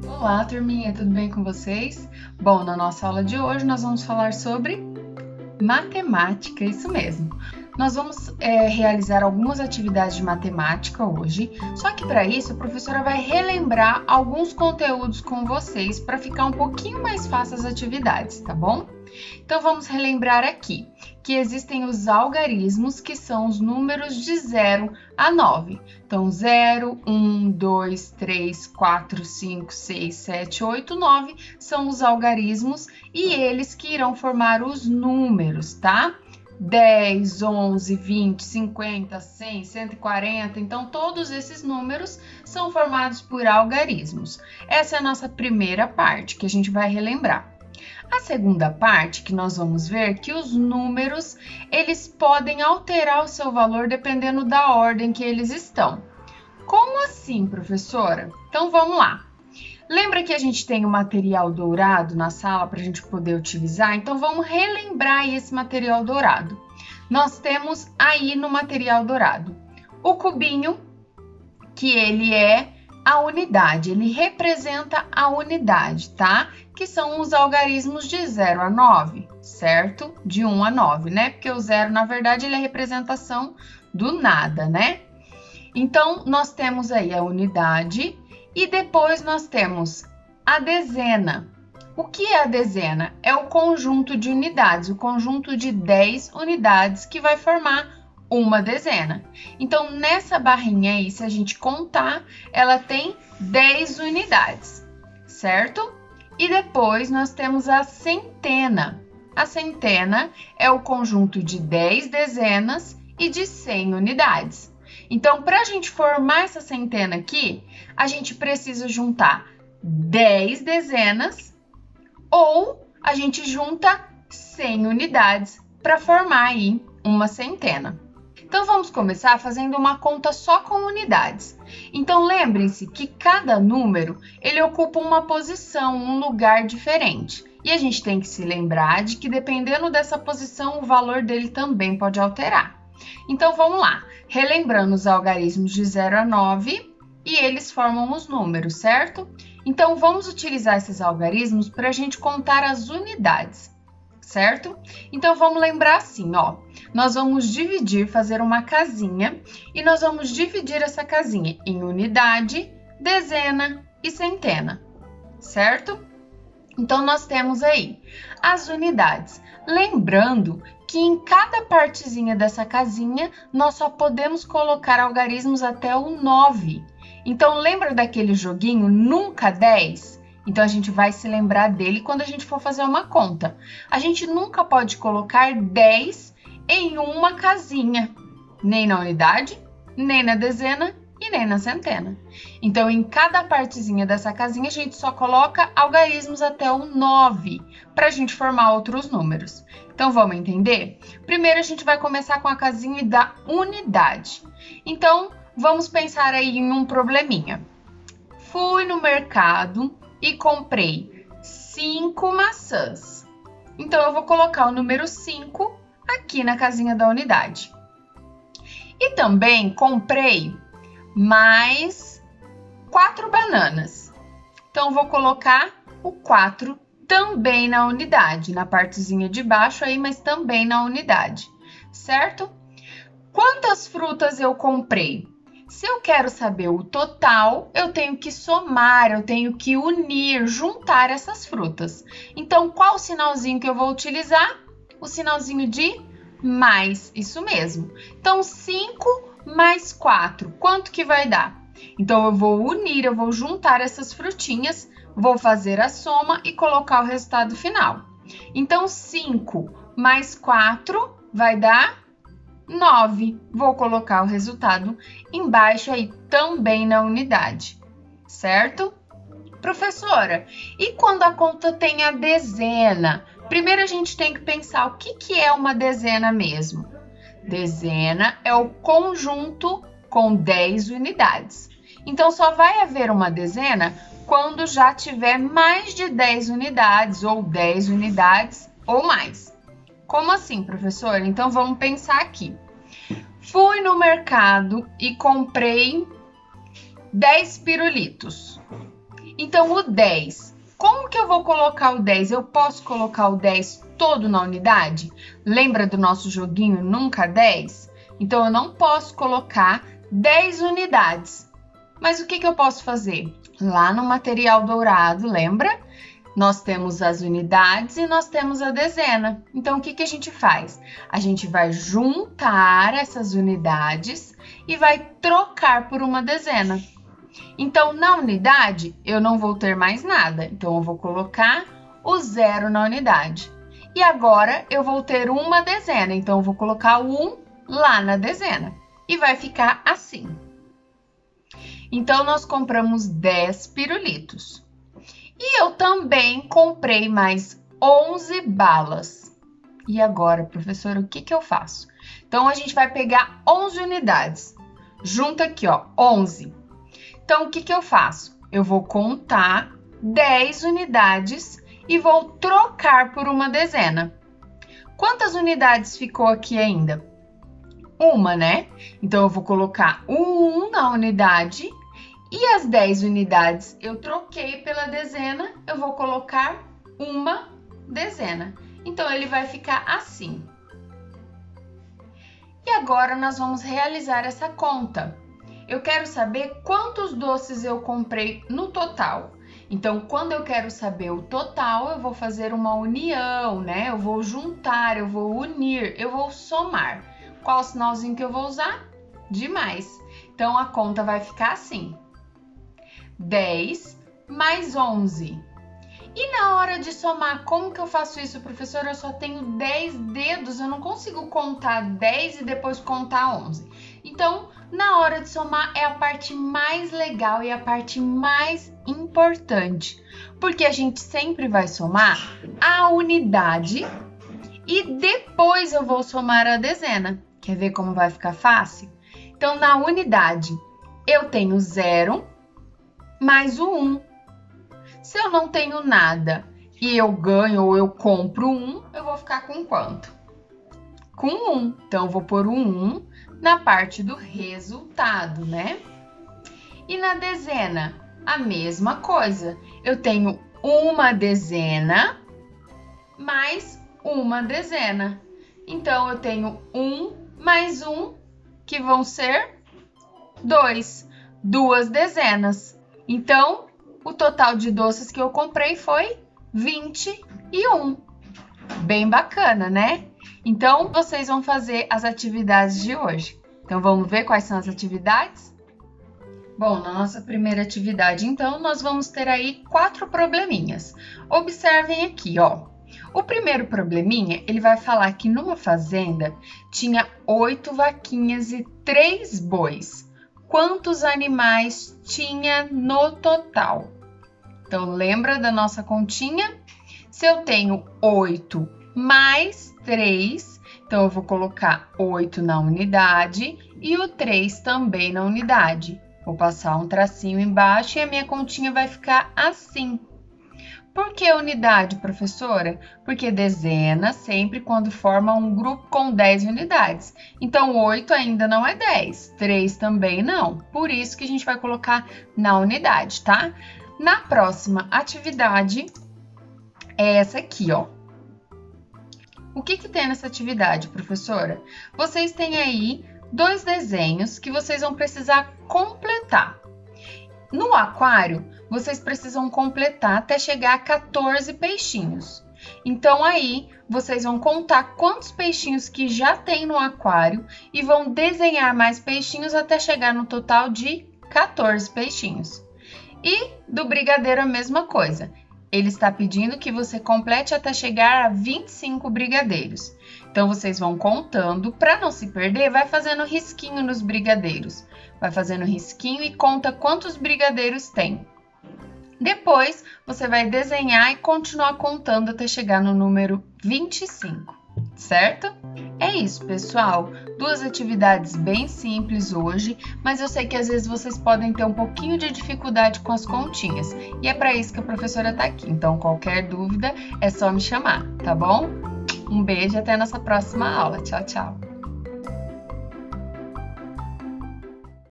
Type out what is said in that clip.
Olá, turminha, tudo bem com vocês? Bom, na nossa aula de hoje nós vamos falar sobre matemática, isso mesmo. Nós vamos realizar algumas atividades de matemática hoje, só que para isso a professora vai relembrar alguns conteúdos com vocês para ficar um pouquinho mais fácil as atividades, tá bom? Então vamos relembrar aqui que existem os algarismos, que são os números de 0 a 9. Então 0, 1, 2, 3, 4, 5, 6, 7, 8, 9 são os algarismos e eles que irão formar os números, tá? 10, 11, 20, 50, 100, 140, então todos esses números são formados por algarismos. Essa é a nossa primeira parte que a gente vai relembrar. A segunda parte que nós vamos ver que os números, eles podem alterar o seu valor dependendo da ordem que eles estão. Como assim, professora? Então vamos lá. Lembra que a gente tem o material dourado na sala para a gente poder utilizar? Então vamos relembrar esse material dourado. Nós temos aí no material dourado o cubinho, que ele é a unidade, ele representa a unidade, tá? Que são os algarismos de 0 a 9, certo? De 1 a 9, né? Porque o 0, na verdade, ele é a representação do nada, né? Então, nós temos aí a unidade e depois nós temos a dezena. O que é a dezena? É o conjunto de unidades, o conjunto de 10 unidades que vai formar uma dezena. Então, nessa barrinha aí, se a gente contar, ela tem 10 unidades, certo? E depois nós temos a centena. A centena é o conjunto de 10 dezenas e de 100 unidades. Então, para a gente formar essa centena aqui, a gente precisa juntar 10 dezenas ou a gente junta 100 unidades para formar aí uma centena. Então, vamos começar fazendo uma conta só com unidades. Então, lembrem-se que cada número, ele ocupa uma posição, um lugar diferente. E a gente tem que se lembrar de que, dependendo dessa posição, o valor dele também pode alterar. Então, vamos lá. Relembrando os algarismos de 0 a 9, e eles formam os números, certo? Então, vamos utilizar esses algarismos para a gente contar as unidades, certo? Então, vamos lembrar assim, ó. Nós vamos dividir, fazer uma casinha, e nós vamos dividir essa casinha em unidade, dezena e centena, certo? Então, nós temos aí as unidades. Lembrando que em cada partezinha dessa casinha, nós só podemos colocar algarismos até o 9. Então, lembra daquele joguinho Nunca 10? Então, a gente vai se lembrar dele quando a gente for fazer uma conta. A gente nunca pode colocar 10 em uma casinha, nem na unidade, nem na dezena e nem na centena. Então, em cada partezinha dessa casinha, a gente só coloca algarismos até o 9, para a gente formar outros números. Então, vamos entender? Primeiro, a gente vai começar com a casinha da unidade. Então, vamos pensar aí em um probleminha. Fui no mercado e comprei 5 maçãs. Então, eu vou colocar o número 5 aqui na casinha da unidade. E também comprei mais 4 bananas. Então, vou colocar o 4 também na unidade, na partezinha de baixo aí, mas também na unidade, certo? Quantas frutas eu comprei? Se eu quero saber o total, eu tenho que somar, eu tenho que unir, juntar essas frutas. Então, qual o sinalzinho que eu vou utilizar? O sinalzinho de mais, isso mesmo. Então, 5 mais 4, quanto que vai dar? Então, eu vou unir, eu vou juntar essas frutinhas, vou fazer a soma e colocar o resultado final. Então, 5 mais 4 vai dar 9. Vou colocar o resultado embaixo aí também na unidade, certo? Professora, e quando a conta tem a dezena? Primeiro a gente tem que pensar o que é uma dezena mesmo. Dezena é o conjunto com 10 unidades. Então, só vai haver uma dezena quando já tiver mais de 10 unidades ou 10 unidades ou mais. Como assim, professora? Então, vamos pensar aqui. Fui no mercado e comprei 10 pirulitos. Então, o 10. Como que eu vou colocar o 10? Eu posso colocar o 10 todo na unidade? Lembra do nosso joguinho Nunca 10? Então, eu não posso colocar 10 unidades. Mas o que eu posso fazer? Lá no material dourado, lembra? Nós temos as unidades e nós temos a dezena. Então, o que a gente faz? A gente vai juntar essas unidades e vai trocar por uma dezena. Então, na unidade, eu não vou ter mais nada. Então, eu vou colocar o 0 na unidade. E agora, eu vou ter uma dezena. Então, eu vou colocar o 1 lá na dezena. E vai ficar assim. Então, nós compramos 10 pirulitos. E eu também comprei mais 11 balas. E agora, professora, o que eu faço? Então, a gente vai pegar 11 unidades. Junta aqui, ó, 11. Então, o que eu faço? Eu vou contar 10 unidades e vou trocar por uma dezena. Quantas unidades ficou aqui ainda? Uma, né? Então, eu vou colocar o 1 na unidade e as 10 unidades eu troquei pela dezena, eu vou colocar uma dezena. Então, ele vai ficar assim. E agora, nós vamos realizar essa conta. Eu quero saber quantos doces eu comprei no total. Então, quando eu quero saber o total, eu vou fazer uma união, né? Eu vou juntar, eu vou unir, eu vou somar. Qual o sinalzinho que eu vou usar? De mais. Então, a conta vai ficar assim. 10 mais 11. E na hora de somar, como que eu faço isso, professora? Eu só tenho 10 dedos, eu não consigo contar 10 e depois contar 11. Então, na hora de somar é a parte mais legal e a parte mais importante, porque a gente sempre vai somar a unidade e depois eu vou somar a dezena. Quer ver como vai ficar fácil? Então, na unidade, eu tenho 0 mais o 1. Se eu não tenho nada e eu ganho ou eu compro 1, eu vou ficar com quanto? Com 1. Então, eu vou pôr o 1 na parte do resultado, né? E na dezena, a mesma coisa. Eu tenho uma dezena mais uma dezena. Então, eu tenho 1 mais 1, que vão ser 2. 2 dezenas. Então, o total de doces que eu comprei foi 21. Bem bacana, né? Então, vocês vão fazer as atividades de hoje. Então, vamos ver quais são as atividades? Bom, na nossa primeira atividade, então, nós vamos ter aí 4 probleminhas. Observem aqui, ó. O primeiro probleminha, ele vai falar que numa fazenda tinha 8 vaquinhas e 3 bois. Quantos animais tinha no total? Então, lembra da nossa continha? Se eu tenho 8 mais 3, então eu vou colocar 8 na unidade e o 3 também na unidade. Vou passar um tracinho embaixo e a minha continha vai ficar assim. Por que unidade, professora? Porque dezena sempre quando forma um grupo com 10 unidades. Então, 8 ainda não é 10, 3 também não. Por isso que a gente vai colocar na unidade, tá? Na próxima atividade, é essa aqui, ó. O que tem nessa atividade, professora? Vocês têm aí 2 desenhos que vocês vão precisar completar. No aquário, vocês precisam completar até chegar a 14 peixinhos. Então, aí, vocês vão contar quantos peixinhos que já tem no aquário e vão desenhar mais peixinhos até chegar no total de 14 peixinhos. E do brigadeiro a mesma coisa. Ele está pedindo que você complete até chegar a 25 brigadeiros. Então, vocês vão contando. Para não se perder, vai fazendo risquinho nos brigadeiros. Vai fazendo risquinho e conta quantos brigadeiros tem. Depois, você vai desenhar e continuar contando até chegar no número 25, certo? É isso, pessoal. 2 atividades bem simples hoje, mas eu sei que às vezes vocês podem ter um pouquinho de dificuldade com as continhas. E é para isso que a professora está aqui. Então, qualquer dúvida é só me chamar, tá bom? Um beijo e até a nossa próxima aula. Tchau, tchau!